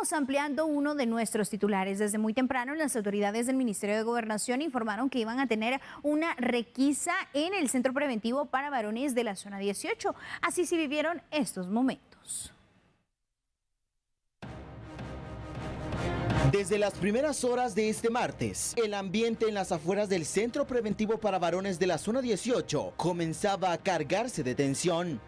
estamos ampliando uno de nuestros titulares. Desde muy temprano, las autoridades del Ministerio de Gobernación informaron que iban a tener una requisa en el Centro Preventivo para Varones de la Zona 18. Así se vivieron estos momentos. Desde las primeras horas de este martes, el ambiente en las afueras del Centro Preventivo para Varones de la Zona 18 comenzaba a cargarse de tensión.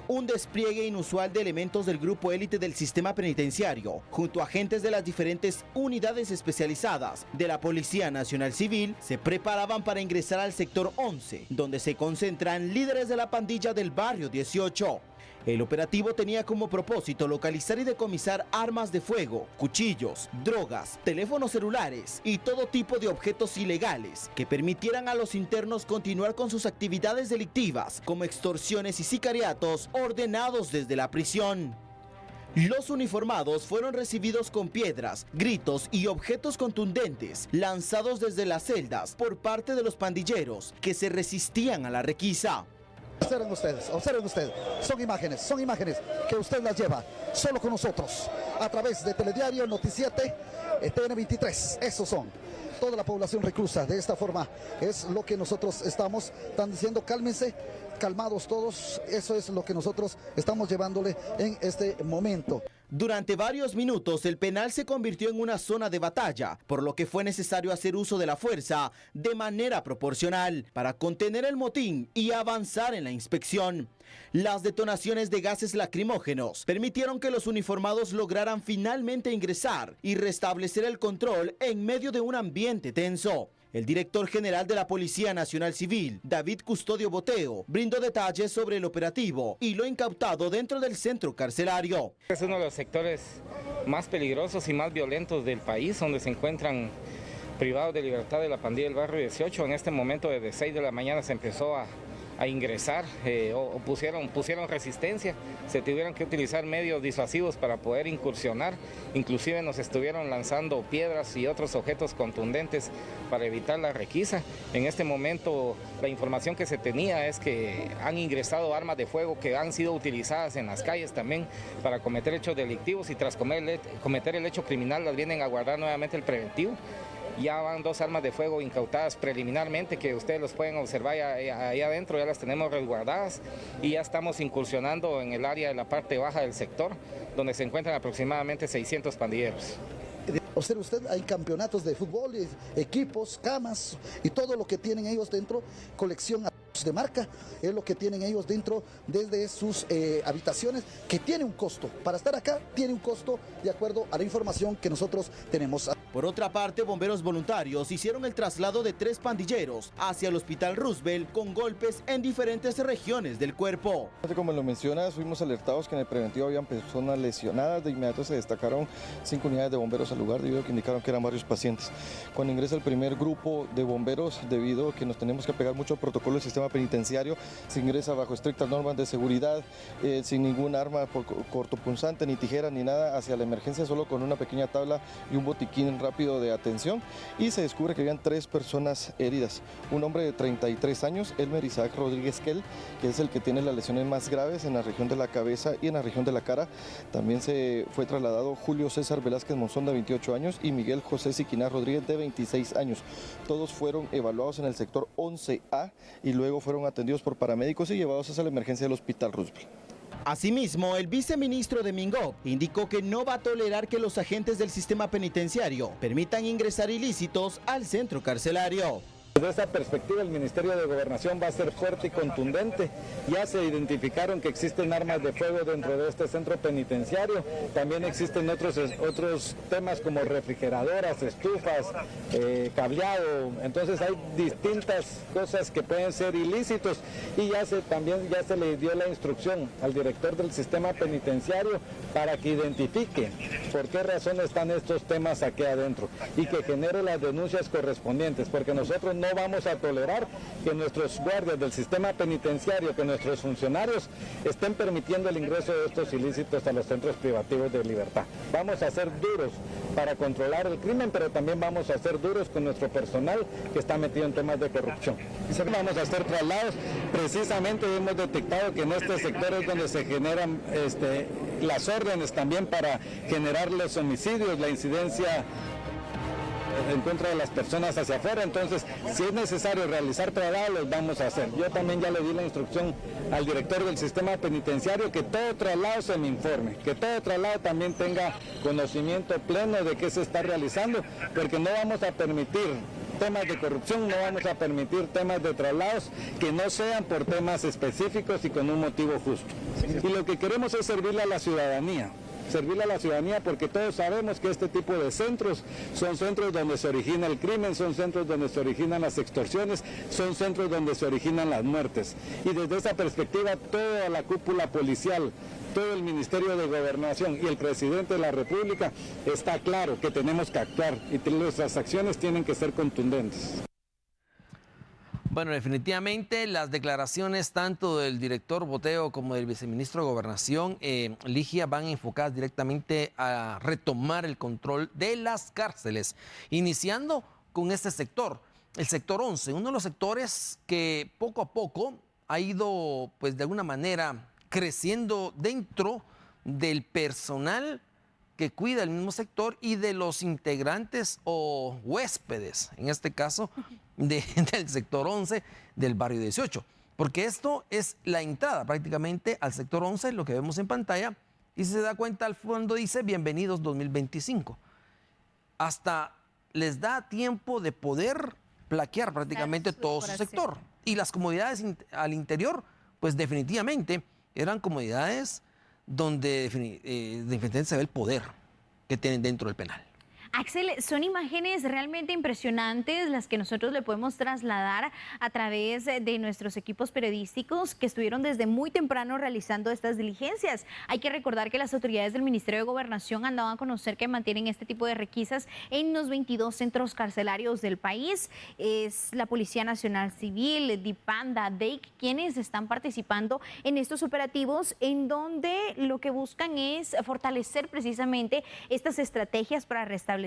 Un despliegue inusual de elementos del grupo élite del sistema penitenciario, junto a agentes de las diferentes unidades especializadas de la Policía Nacional Civil, se preparaban para ingresar al sector 11, donde se concentran líderes de la pandilla del barrio 18. El operativo tenía como propósito localizar y decomisar armas de fuego, cuchillos, drogas, teléfonos celulares y todo tipo de objetos ilegales que permitieran a los internos continuar con sus actividades delictivas, como extorsiones y sicariatos ordenados desde la prisión. Los uniformados fueron recibidos con piedras, gritos y objetos contundentes lanzados desde las celdas por parte de los pandilleros que se resistían a la requisa. Observen ustedes, son imágenes que usted las lleva solo con nosotros, a través de Telediario, Noticiete, TN23, esos son. Toda la población reclusa, de esta forma es lo que nosotros están diciendo, cálmense, calmados todos, eso es lo que nosotros estamos llevándole en este momento. Durante varios minutos el penal se convirtió en una zona de batalla, por lo que fue necesario hacer uso de la fuerza de manera proporcional para contener el motín y avanzar en la inspección. Las detonaciones de gases lacrimógenos permitieron que los uniformados lograran finalmente ingresar y restablecer el control en medio de un ambiente tenso. El director general de la Policía Nacional Civil, David Custodio Boteo, brindó detalles sobre el operativo y lo incautado dentro del centro carcelario. Es uno de los sectores más peligrosos y más violentos del país, donde se encuentran privados de libertad de la pandilla del barrio 18. En este momento, desde 6 de la mañana se empezó a ingresar o pusieron resistencia, se tuvieron que utilizar medios disuasivos para poder incursionar, inclusive nos estuvieron lanzando piedras y otros objetos contundentes para evitar la requisa. En este momento la información que se tenía es que han ingresado armas de fuego que han sido utilizadas en las calles también para cometer hechos delictivos, y tras cometer el hecho criminal las vienen a guardar nuevamente el preventivo. Ya van 2 armas de fuego incautadas preliminarmente, que ustedes los pueden observar ahí adentro, ya las tenemos resguardadas, y ya estamos incursionando en el área de la parte baja del sector, donde se encuentran aproximadamente 600 pandilleros. Observe usted, hay campeonatos de fútbol, equipos, camas y todo lo que tienen ellos dentro, colección de marca, es lo que tienen ellos dentro desde sus habitaciones, que tiene un costo. Para estar acá tiene un costo de acuerdo a la información que nosotros tenemos. Por otra parte, bomberos voluntarios hicieron el traslado de 3 pandilleros hacia el Hospital Roosevelt con golpes en diferentes regiones del cuerpo. Como lo mencionas, fuimos alertados que en el preventivo habían personas lesionadas. De inmediato se destacaron 5 unidades de bomberos al lugar, debido a que indicaron que eran varios pacientes. Cuando ingresa el primer grupo de bomberos, debido a que nos tenemos que apegar mucho al protocolo del sistema penitenciario, se ingresa bajo estrictas normas de seguridad, sin ningún arma cortopunzante, ni tijera, ni nada, hacia la emergencia, solo con una pequeña tabla y un botiquín rápido de atención, y se descubre que habían 3 personas heridas. Un hombre de 33 años, Elmer Isaac Rodríguez Kell, que es el que tiene las lesiones más graves en la región de la cabeza y en la región de la cara. También se fue trasladado Julio César Velázquez Monzón, de 28 años, y Miguel José Siquina Rodríguez, de 26 años. Todos fueron evaluados en el sector 11A y luego fueron atendidos por paramédicos y llevados hacia la emergencia del Hospital Roosevelt. Asimismo, el viceministro de Mingop indicó que no va a tolerar que los agentes del sistema penitenciario permitan ingresar ilícitos al centro carcelario. Desde esa perspectiva, el Ministerio de Gobernación va a ser fuerte y contundente. Ya se identificaron que existen armas de fuego dentro de este centro penitenciario. También existen otros temas como refrigeradoras, estufas, cableado. Entonces hay distintas cosas que pueden ser ilícitos, y también se le dio la instrucción al director del sistema penitenciario para que identifique por qué razón están estos temas aquí adentro y que genere las denuncias correspondientes, porque nosotros no vamos a tolerar que nuestros guardias del sistema penitenciario, que nuestros funcionarios estén permitiendo el ingreso de estos ilícitos a los centros privativos de libertad. Vamos a ser duros para controlar el crimen, pero también vamos a ser duros con nuestro personal que está metido en temas de corrupción. Vamos a hacer traslados. Precisamente hemos detectado que en este sector es donde se generan las órdenes también para generar los homicidios, la incidencia en contra de las personas hacia afuera. Entonces, si es necesario realizar traslados, los vamos a hacer. Yo también ya le di la instrucción al director del sistema penitenciario que todo traslado se me informe, que todo traslado también tenga conocimiento pleno de qué se está realizando, porque no vamos a permitir temas de corrupción, no vamos a permitir temas de traslados que no sean por temas específicos y con un motivo justo. Y lo que queremos es servirle a la ciudadanía porque todos sabemos que este tipo de centros son centros donde se origina el crimen, son centros donde se originan las extorsiones, son centros donde se originan las muertes. Y desde esa perspectiva, toda la cúpula policial, todo el Ministerio de Gobernación y el Presidente de la República está claro que tenemos que actuar y nuestras acciones tienen que ser contundentes. Bueno, definitivamente las declaraciones tanto del director Boteo como del viceministro de Gobernación, Ligia, van enfocadas directamente a retomar el control de las cárceles, iniciando con este sector, el sector 11, uno de los sectores que poco a poco ha ido, pues de alguna manera, creciendo dentro del personal que cuida el mismo sector y de los integrantes o huéspedes, en este caso, del sector 11 del barrio 18. Porque esto es la entrada prácticamente al sector 11, lo que vemos en pantalla, y si se da cuenta al fondo dice bienvenidos 2025. Hasta les da tiempo de poder plaquear prácticamente todo su sector. Y las comodidades al interior, pues definitivamente eran comodidades donde definitivamente se ve el poder que tienen dentro del penal. Axel, son imágenes realmente impresionantes las que nosotros le podemos trasladar a través de nuestros equipos periodísticos que estuvieron desde muy temprano realizando estas diligencias. Hay que recordar que las autoridades del Ministerio de Gobernación han dado a conocer que mantienen este tipo de requisas en los 22 centros carcelarios del país. Es la Policía Nacional Civil, DIPANDA, DEIC, quienes están participando en estos operativos en donde lo que buscan es fortalecer precisamente estas estrategias para restablecer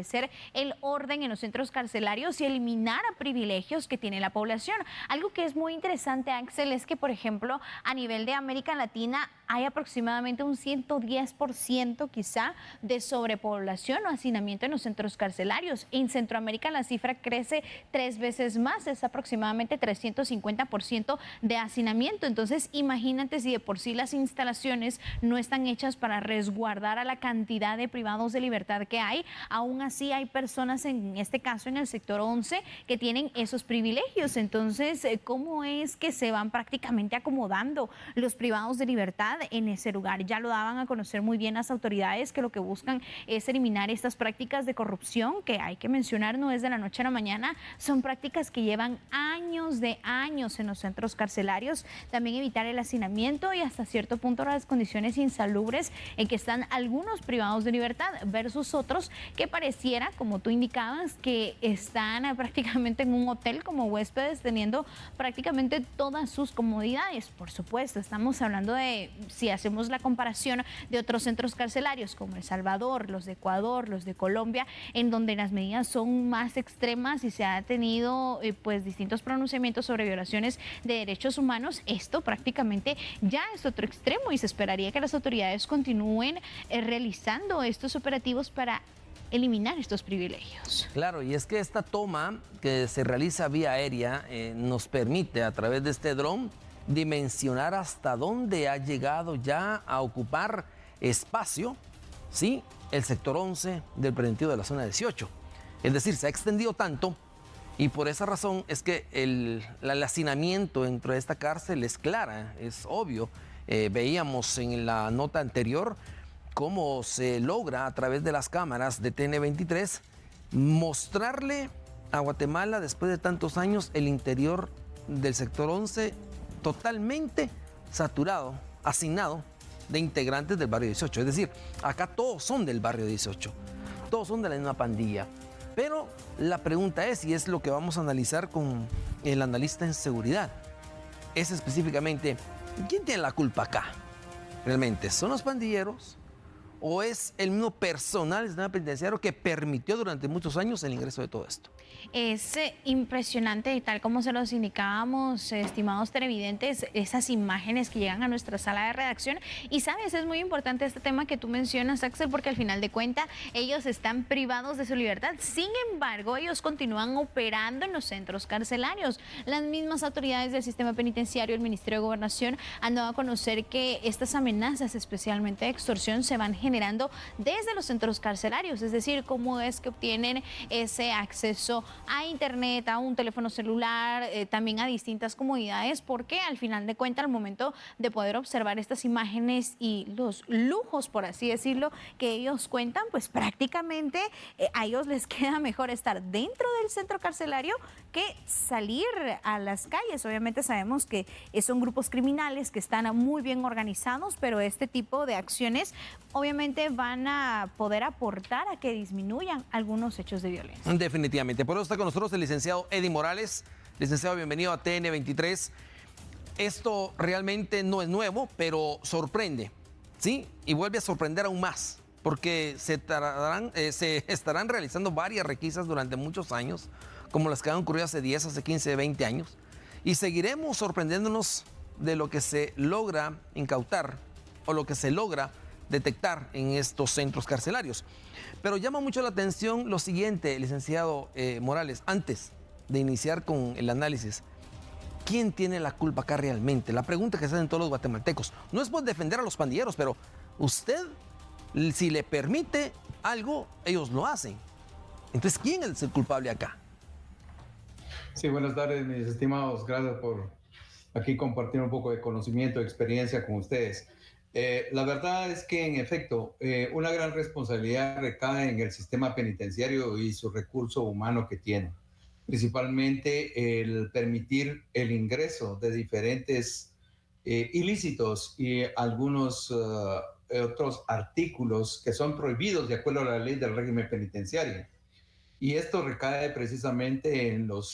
el orden en los centros carcelarios y eliminar privilegios que tiene la población. Algo que es muy interesante, Axel, es que, por ejemplo, a nivel de América Latina hay aproximadamente un 110% quizá de sobrepoblación o hacinamiento en los centros carcelarios. En Centroamérica la cifra crece 3 veces más, es aproximadamente 350% de hacinamiento. Entonces, imagínate si de por sí las instalaciones no están hechas para resguardar a la cantidad de privados de libertad que hay, aún así hay personas, en este caso en el sector 11, que tienen esos privilegios. Entonces, ¿cómo es que se van prácticamente acomodando los privados de libertad en ese lugar? Ya lo daban a conocer muy bien las autoridades, que lo que buscan es eliminar estas prácticas de corrupción, que hay que mencionar no es de la noche a la mañana, son prácticas que llevan años de años en los centros carcelarios. También evitar el hacinamiento y hasta cierto punto las condiciones insalubres en que están algunos privados de libertad versus otros que pareciera, como tú indicabas, que están prácticamente en un hotel como huéspedes, teniendo prácticamente todas sus comodidades. Por supuesto, estamos hablando de, si hacemos la comparación de otros centros carcelarios como El Salvador, los de Ecuador, los de Colombia, en donde las medidas son más extremas y se ha tenido pues distintos pronunciamientos sobre violaciones de derechos humanos. Esto prácticamente ya es otro extremo y se esperaría que las autoridades continúen realizando estos operativos para eliminar estos privilegios. Claro, y es que esta toma que se realiza vía aérea nos permite a través de este dron dimensionar hasta dónde ha llegado ya a ocupar espacio, ¿sí?, el sector 11 del preventivo de la zona 18. Es decir, se ha extendido tanto y por esa razón es que el hacinamiento dentro de esta cárcel es clara, es obvio. Veíamos en la nota anterior cómo se logra a través de las cámaras de TN23 mostrarle a Guatemala después de tantos años el interior del sector 11 totalmente saturado, hacinado de integrantes del barrio 18. Es decir, acá todos son del barrio 18, todos son de la misma pandilla. Pero la pregunta es, y es lo que vamos a analizar con el analista en seguridad, es específicamente, ¿quién tiene la culpa acá? ¿Realmente son los pandilleros o es el mismo personal del sistema penitenciario que permitió durante muchos años el ingreso de todo esto? Es impresionante, tal como se los indicábamos, estimados televidentes, esas imágenes que llegan a nuestra sala de redacción. Y sabes, es muy importante este tema que tú mencionas, Axel, porque al final de cuentas ellos están privados de su libertad. Sin embargo, ellos continúan operando en los centros carcelarios. Las mismas autoridades del sistema penitenciario, el Ministerio de Gobernación, han dado a conocer que estas amenazas, especialmente de extorsión, se van generando desde los centros carcelarios. Es decir, cómo es que obtienen ese acceso a internet, a un teléfono celular, también a distintas comodidades, porque al final de cuentas, al momento de poder observar estas imágenes y los lujos, por así decirlo, que ellos cuentan, pues prácticamente a ellos les queda mejor estar dentro del centro carcelario que salir a las calles. Obviamente sabemos que son grupos criminales que están muy bien organizados, pero este tipo de acciones obviamente van a poder aportar a que disminuyan algunos hechos de violencia. Definitivamente. Por eso está con nosotros el licenciado Eddie Morales. Licenciado, bienvenido a TN23. Esto realmente no es nuevo, pero sorprende, ¿sí? Y vuelve a sorprender aún más, porque se estarán realizando varias requisas durante muchos años, como las que han ocurrido hace 10, hace 15, 20 años. Y seguiremos sorprendiéndonos de lo que se logra incautar o lo que se logra detectar en estos centros carcelarios. Pero llama mucho la atención lo siguiente, licenciado Morales, antes de iniciar con el análisis. ¿Quién tiene la culpa acá realmente? La pregunta que se hacen todos los guatemaltecos. No es por defender a los pandilleros, pero usted, si le permite algo, ellos lo hacen. Entonces, ¿quién es el culpable acá? Sí, buenas tardes, mis estimados. Gracias por aquí compartir un poco de conocimiento, experiencia con ustedes. La verdad es que, en efecto, una gran responsabilidad recae en el sistema penitenciario y su recurso humano que tiene. Principalmente el permitir el ingreso de diferentes ilícitos y algunos otros artículos que son prohibidos de acuerdo a la ley del régimen penitenciario. Y esto recae precisamente en los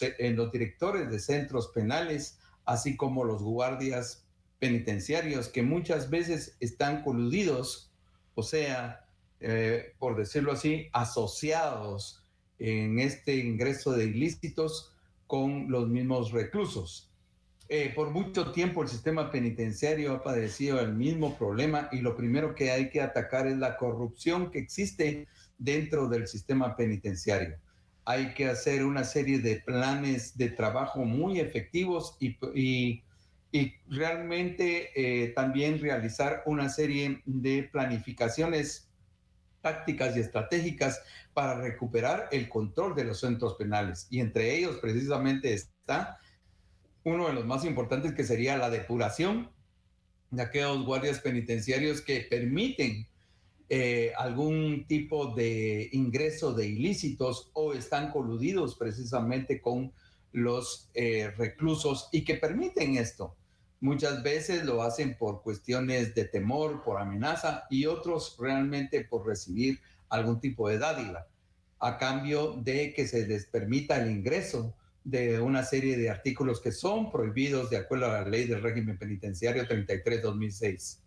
directores de centros penales, así como los guardias penitenciarios, que muchas veces están coludidos, o sea, por decirlo así, asociados en este ingreso de ilícitos con los mismos reclusos. Por mucho tiempo el sistema penitenciario ha padecido el mismo problema y lo primero que hay que atacar es la corrupción que existe dentro del sistema penitenciario. Hay que hacer una serie de planes de trabajo muy efectivos y realmente también realizar una serie de planificaciones tácticas y estratégicas para recuperar el control de los centros penales. Y entre ellos precisamente está uno de los más importantes, que sería la depuración de aquellos guardias penitenciarios que permiten algún tipo de ingreso de ilícitos o están coludidos precisamente con los reclusos y que permiten esto. Muchas veces lo hacen por cuestiones de temor, por amenaza, y otros realmente por recibir algún tipo de dádiva, a cambio de que se les permita el ingreso de una serie de artículos que son prohibidos de acuerdo a la ley del régimen penitenciario 33/2006.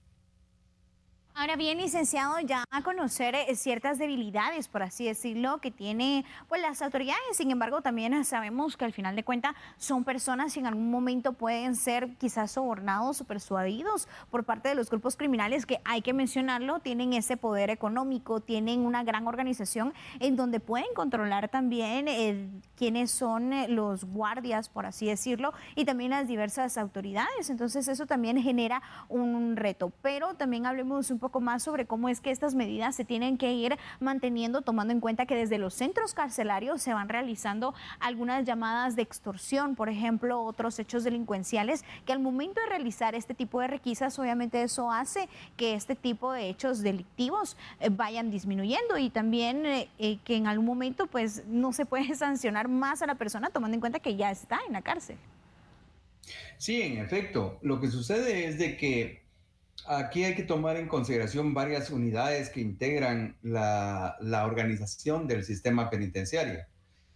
Ahora bien, licenciado, ya a conocer ciertas debilidades, por así decirlo, que tienen pues las autoridades. Sin embargo, también sabemos que al final de cuentas son personas que en algún momento pueden ser quizás sobornados o persuadidos por parte de los grupos criminales que, hay que mencionarlo, tienen ese poder económico, tienen una gran organización en donde pueden controlar también quiénes son los guardias, por así decirlo, y también las diversas autoridades. Entonces eso también genera un reto. Pero también hablemos un poco más sobre cómo es que estas medidas se tienen que ir manteniendo, tomando en cuenta que desde los centros carcelarios se van realizando algunas llamadas de extorsión, por ejemplo, otros hechos delincuenciales, que al momento de realizar este tipo de requisas, obviamente eso hace que este tipo de hechos delictivos vayan disminuyendo, y también que en algún momento pues no se puede sancionar más a la persona tomando en cuenta que ya está en la cárcel. Sí, en efecto, lo que sucede es de que aquí hay que tomar en consideración varias unidades que integran la organización del sistema penitenciario.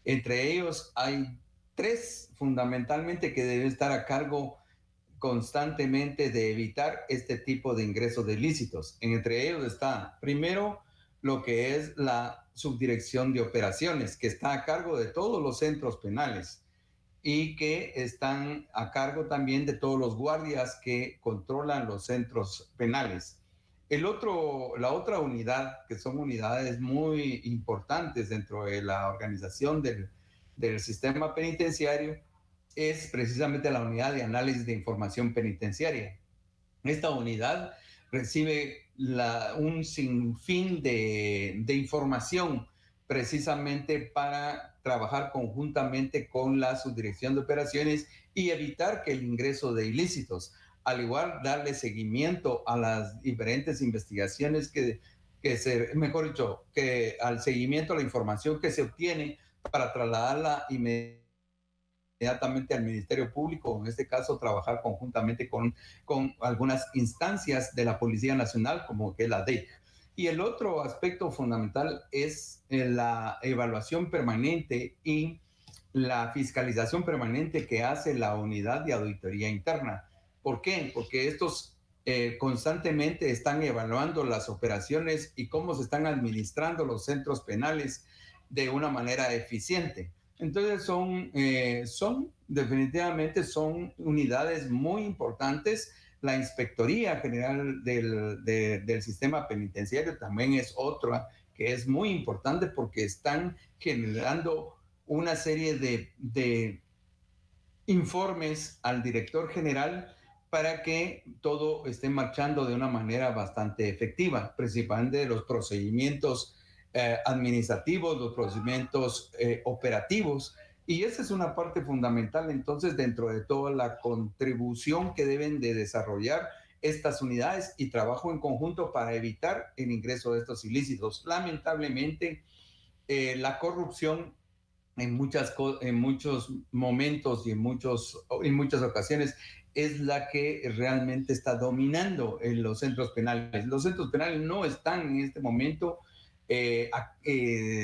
Entre ellos hay tres fundamentalmente que deben estar a cargo constantemente de evitar este tipo de ingresos de ilícitos. Entre ellos está, primero, lo que es la subdirección de operaciones, que está a cargo de todos los centros penales y que están a cargo también de todos los guardias que controlan los centros penales. La otra unidad, que son unidades muy importantes dentro de la organización del sistema penitenciario, es precisamente la unidad de análisis de información penitenciaria. Esta unidad recibe un sinfín de información precisamente para trabajar conjuntamente con la subdirección de operaciones y evitar que el ingreso de ilícitos, al igual darle seguimiento a las diferentes investigaciones que al seguimiento a la información que se obtiene para trasladarla inmediatamente al Ministerio Público, en este caso trabajar conjuntamente con algunas instancias de la Policía Nacional, como que es la DEIC. Y el otro aspecto fundamental es la evaluación permanente y la fiscalización permanente que hace la unidad de auditoría interna. ¿Por qué? Porque estos constantemente están evaluando las operaciones y cómo se están administrando los centros penales de una manera eficiente. Entonces definitivamente son unidades muy importantes. La Inspectoría General del Sistema Penitenciario también es otra que es muy importante porque están generando una serie de informes al director general para que todo esté marchando de una manera bastante efectiva, principalmente los procedimientos administrativos, los procedimientos operativos. Y esa es una parte fundamental, entonces, dentro de toda la contribución que deben de desarrollar estas unidades y trabajo en conjunto para evitar el ingreso de estos ilícitos. Lamentablemente, la corrupción en muchos momentos y en muchas ocasiones es la que realmente está dominando en los centros penales. Los centros penales no están en este momento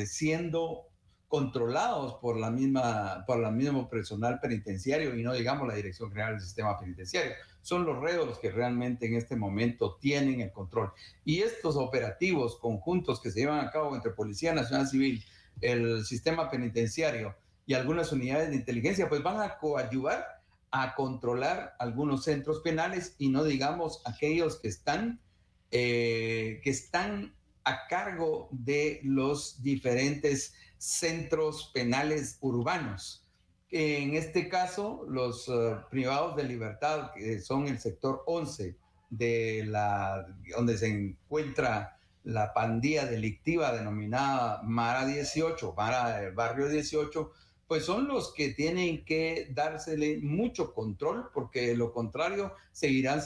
siendo controlados por el mismo personal penitenciario y no digamos la Dirección General del Sistema Penitenciario. Son los reos los que realmente en este momento tienen el control. Y estos operativos conjuntos que se llevan a cabo entre Policía Nacional Civil, el sistema penitenciario y algunas unidades de inteligencia, pues van a coadyuvar a controlar algunos centros penales y no digamos aquellos que están a cargo de los diferentes centros penales urbanos. En este caso, los privados de libertad, que son el sector 11, donde se encuentra la pandilla delictiva denominada Mara 18, Mara del Barrio 18, pues son los que tienen que dársele mucho control, porque de lo contrario seguirán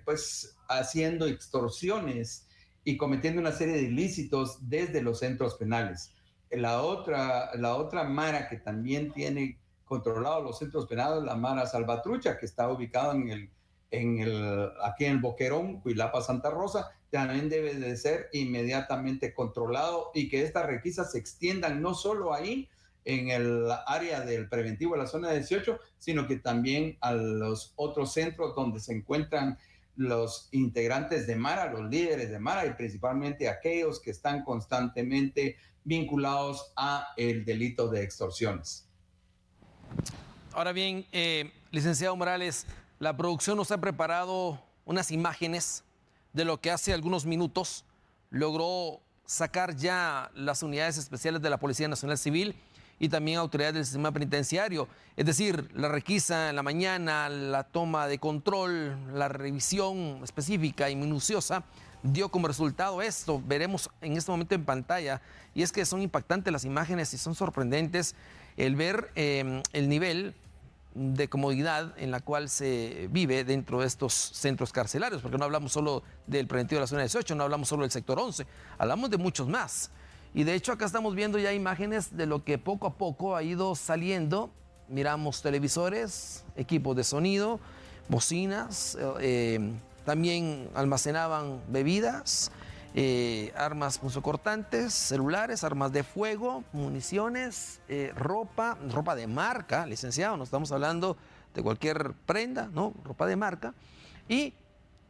pues haciendo extorsiones y cometiendo una serie de ilícitos desde los centros penales. La otra Mara que también tiene controlados los centros penales, la Mara Salvatrucha, que está ubicada aquí en el Boquerón, Cuilapa, Santa Rosa, también debe de ser inmediatamente controlado y que estas requisas se extiendan no solo ahí, en el área del preventivo de la zona 18, sino que también a los otros centros donde se encuentran los integrantes de Mara, los líderes de Mara y principalmente aquellos que están constantemente vinculados a el delito de extorsiones. Ahora bien, licenciado Morales, la producción nos ha preparado unas imágenes de lo que hace algunos minutos logró sacar ya las unidades especiales de la Policía Nacional Civil y también autoridades del sistema penitenciario. Es decir, la requisa en la mañana, la toma de control, la revisión específica y minuciosa dio como resultado esto. Veremos en este momento en pantalla. Y es que son impactantes las imágenes y son sorprendentes el ver el nivel de comodidad en la cual se vive dentro de estos centros carcelarios, porque no hablamos solo del preventivo de la zona 18, no hablamos solo del sector 11, hablamos de muchos más. Y de hecho acá estamos viendo ya imágenes de lo que poco a poco ha ido saliendo. Miramos televisores, equipos de sonido, bocinas, también almacenaban bebidas, armas punzocortantes, celulares, armas de fuego, municiones, ropa de marca, licenciado. No estamos hablando de cualquier prenda, ¿no? Ropa de marca, y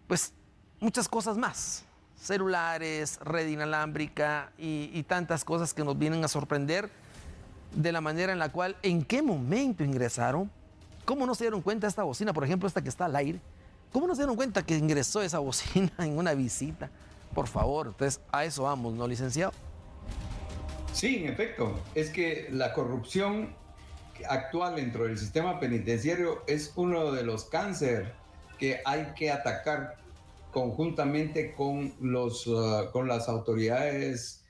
pues muchas cosas más, celulares, red inalámbrica y tantas cosas que nos vienen a sorprender de la manera en la cual, en qué momento ingresaron, cómo no se dieron cuenta esta bocina, por ejemplo, esta que está al aire, cómo no se dieron cuenta que ingresó esa bocina en una visita, por favor. Entonces a eso vamos, ¿no, licenciado? Sí, en efecto, es que la corrupción actual dentro del sistema penitenciario es uno de los cánceres que hay que atacar conjuntamente con las autoridades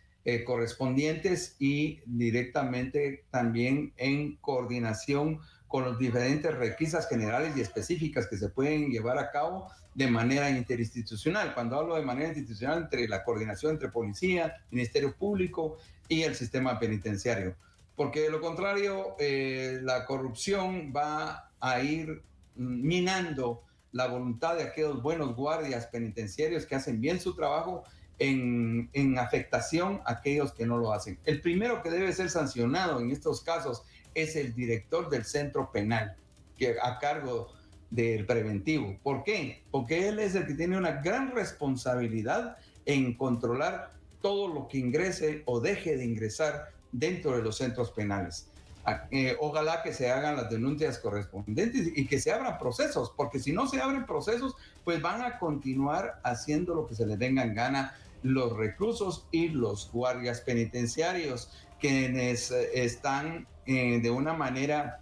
correspondientes y directamente también en coordinación con las diferentes requisas generales y específicas que se pueden llevar a cabo de manera interinstitucional. Cuando hablo de manera institucional, entre la coordinación entre policía, Ministerio Público y el sistema penitenciario. Porque de lo contrario, la corrupción va a ir minando la voluntad de aquellos buenos guardias penitenciarios que hacen bien su trabajo en afectación a aquellos que no lo hacen. El primero que debe ser sancionado en estos casos es el director del centro penal, que a cargo del preventivo. ¿Por qué? Porque él es el que tiene una gran responsabilidad en controlar todo lo que ingrese o deje de ingresar dentro de los centros penales. Ojalá que se hagan las denuncias correspondientes y que se abran procesos, porque si no se abren procesos, pues van a continuar haciendo lo que se les venga en gana los reclusos y los guardias penitenciarios, quienes están de una manera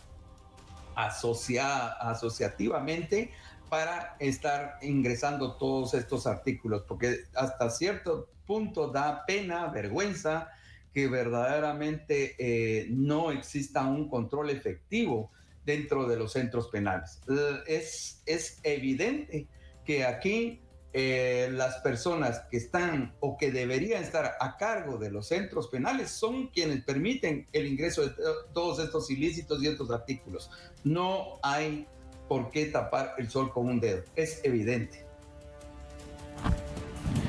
asociativamente para estar ingresando todos estos artículos, porque hasta cierto punto da pena, vergüenza, que verdaderamente no exista un control efectivo dentro de los centros penales. Es evidente que aquí las personas que están o que deberían estar a cargo de los centros penales son quienes permiten el ingreso de todos estos ilícitos y estos artículos. No hay por qué tapar el sol con un dedo, es evidente.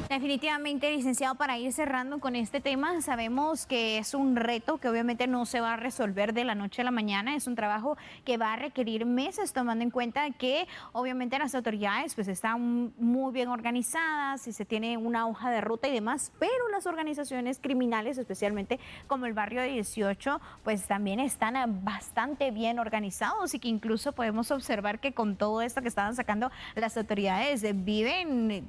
Definitivamente, licenciado, para ir cerrando con este tema, sabemos que es un reto que obviamente no se va a resolver de la noche a la mañana, es un trabajo que va a requerir meses, tomando en cuenta que obviamente las autoridades pues están muy bien organizadas y se tiene una hoja de ruta y demás, pero las organizaciones criminales, especialmente como el Barrio 18, pues también están bastante bien organizados y que incluso podemos observar que con todo esto que estaban sacando las autoridades viven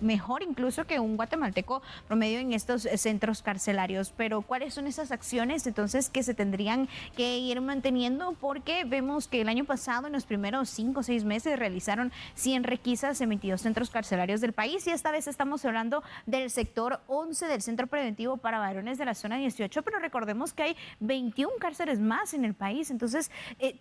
mejor incluso que un guatemalteco promedio en estos centros carcelarios. Pero ¿cuáles son esas acciones entonces que se tendrían que ir manteniendo? Porque vemos que el año pasado, en los primeros 5 o 6 meses, realizaron 100 requisas en 22 centros carcelarios del país, y esta vez estamos hablando del sector 11 del Centro Preventivo para Varones de la Zona 18, pero recordemos que hay 21 cárceles más en el país. Entonces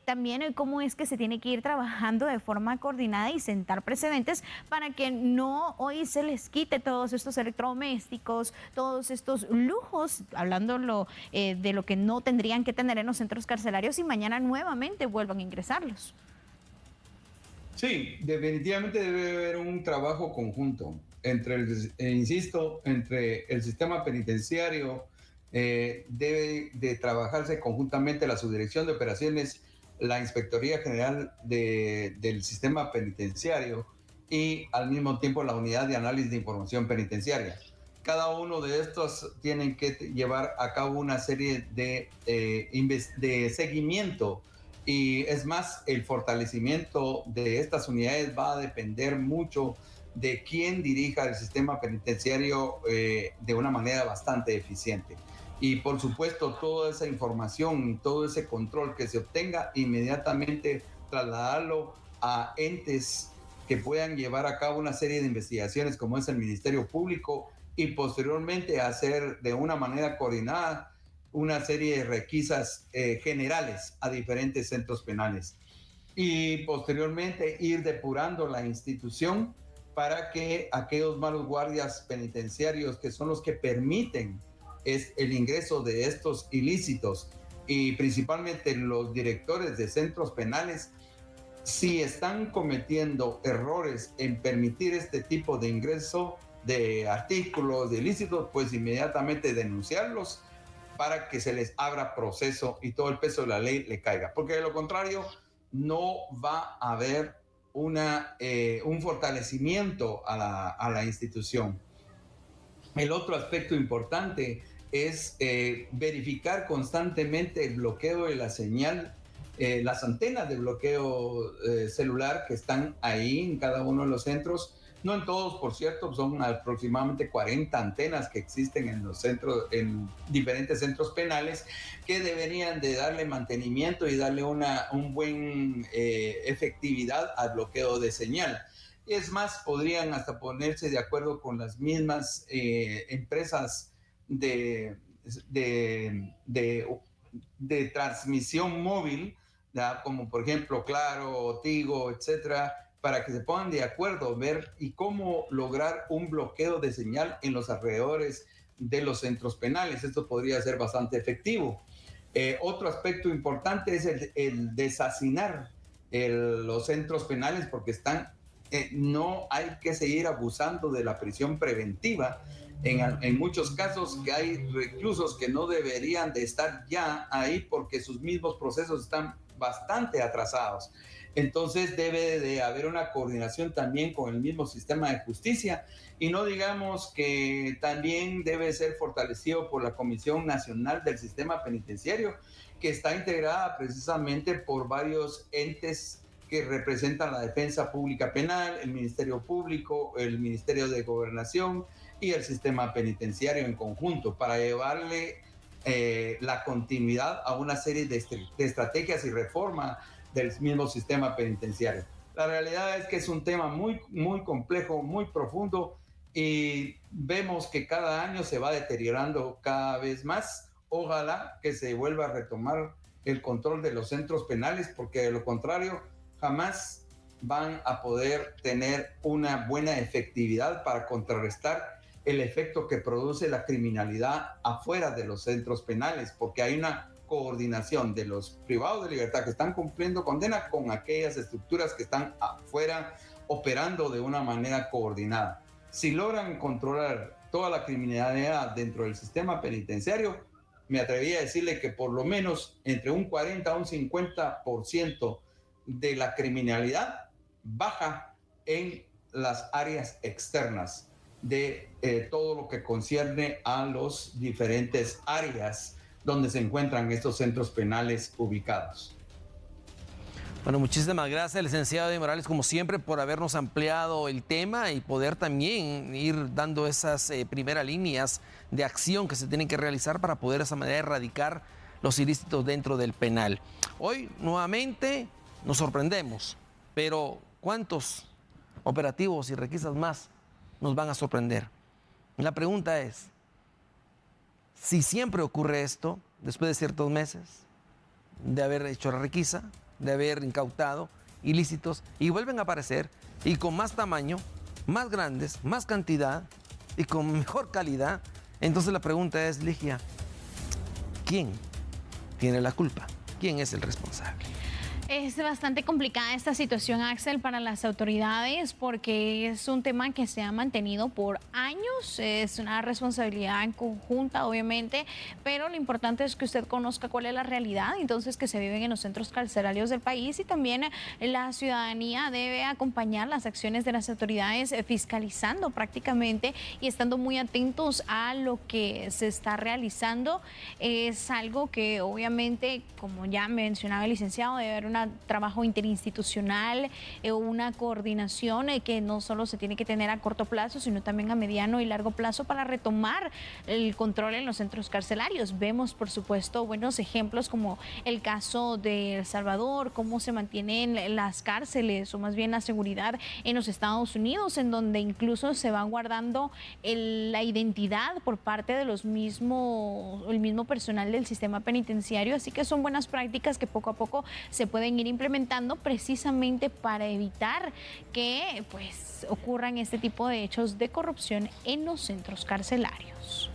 también cómo es que se tiene que ir trabajando de forma coordinada y sentar precedentes para que no hoy se les quite todos estos electrodomésticos, todos estos lujos, hablándolo de lo que no tendrían que tener en los centros carcelarios, y mañana nuevamente vuelvan a ingresarlos. Sí, definitivamente debe haber un trabajo conjunto entre, insisto, entre el sistema penitenciario, debe de trabajarse conjuntamente la Subdirección de Operaciones, la Inspectoría General del Sistema Penitenciario, y al mismo tiempo la Unidad de Análisis de Información Penitenciaria. Cada uno de estos tienen que llevar a cabo una serie de seguimiento, y es más, el fortalecimiento de estas unidades va a depender mucho de quién dirija el sistema penitenciario de una manera bastante eficiente. Y por supuesto, toda esa información, todo ese control que se obtenga, inmediatamente trasladarlo a entes que puedan llevar a cabo una serie de investigaciones como es el Ministerio Público, y posteriormente hacer de una manera coordinada una serie de requisas generales a diferentes centros penales, y posteriormente ir depurando la institución para que aquellos malos guardias penitenciarios, que son los que permiten el ingreso de estos ilícitos, y principalmente los directores de centros penales, si están cometiendo errores en permitir este tipo de ingreso de artículos de ilícitos, pues inmediatamente denunciarlos para que se les abra proceso y todo el peso de la ley le caiga. Porque de lo contrario, no va a haber un fortalecimiento a la institución. El otro aspecto importante es verificar constantemente el bloqueo de la señal, las antenas de bloqueo celular que están ahí en cada uno de los centros. No en todos, por cierto, son aproximadamente 40 antenas que existen en los centros, en diferentes centros penales, que deberían de darle mantenimiento y darle un buen efectividad al bloqueo de señal. Es más, podrían hasta ponerse de acuerdo con las mismas empresas de transmisión móvil, ¿ya? Como por ejemplo Claro, Tigo, etcétera, para que se pongan de acuerdo, ver y cómo lograr un bloqueo de señal en los alrededores de los centros penales. Esto podría ser bastante efectivo. Otro aspecto importante es el deshacinar los centros penales, porque no hay que seguir abusando de la prisión preventiva. En muchos casos que hay reclusos que no deberían de estar ya ahí porque sus mismos procesos están bastante atrasados. Entonces debe de haber una coordinación también con el mismo sistema de justicia, y no digamos que también debe ser fortalecido por la Comisión Nacional del Sistema Penitenciario, que está integrada precisamente por varios entes que representan la defensa pública penal, el Ministerio Público, el Ministerio de Gobernación y el sistema penitenciario en conjunto, para llevarle la continuidad a una serie de estrategias y reforma del mismo sistema penitenciario. La realidad es que es un tema muy, muy complejo, muy profundo, y vemos que cada año se va deteriorando cada vez más. Ojalá que se vuelva a retomar el control de los centros penales, porque de lo contrario jamás van a poder tener una buena efectividad para contrarrestar el efecto que produce la criminalidad afuera de los centros penales, porque hay una coordinación de los privados de libertad que están cumpliendo condena con aquellas estructuras que están afuera operando de una manera coordinada. Si logran controlar toda la criminalidad dentro del sistema penitenciario, me atrevería a decirle que por lo menos entre un 40 a un 50% de la criminalidad baja en las áreas externas de todo lo que concierne a los diferentes áreas donde se encuentran estos centros penales ubicados. Bueno, muchísimas gracias, licenciado Eddie Morales, como siempre, por habernos ampliado el tema y poder también ir dando esas primeras líneas de acción que se tienen que realizar para poder de esa manera erradicar los ilícitos dentro del penal. Hoy, nuevamente, nos sorprendemos, pero ¿cuántos operativos y requisas más nos van a sorprender? La pregunta es, si siempre ocurre esto, después de ciertos meses de haber hecho la requisa, de haber incautado ilícitos, y vuelven a aparecer, y con más tamaño, más grandes, más cantidad, y con mejor calidad, entonces la pregunta es, Ligia, ¿quién tiene la culpa? ¿Quién es el responsable? Es bastante complicada esta situación, Axel, para las autoridades, porque es un tema que se ha mantenido por años. Es una responsabilidad en conjunta, obviamente, pero lo importante es que usted conozca cuál es la realidad, entonces, que se viven en los centros carcelarios del país, y también la ciudadanía debe acompañar las acciones de las autoridades, fiscalizando prácticamente y estando muy atentos a lo que se está realizando. Es algo que obviamente, como ya mencionaba el licenciado, debe haber un trabajo interinstitucional, una coordinación que no solo se tiene que tener a corto plazo, sino también a mediano y largo plazo, para retomar el control en los centros carcelarios. Vemos, por supuesto, buenos ejemplos como el caso de El Salvador, cómo se mantienen las cárceles, o más bien la seguridad en los Estados Unidos, en donde incluso se va guardando la identidad por parte de el mismo personal del sistema penitenciario. Así que son buenas prácticas que poco a poco se pueden ir implementando, precisamente para evitar que pues ocurran este tipo de hechos de corrupción en los centros carcelarios.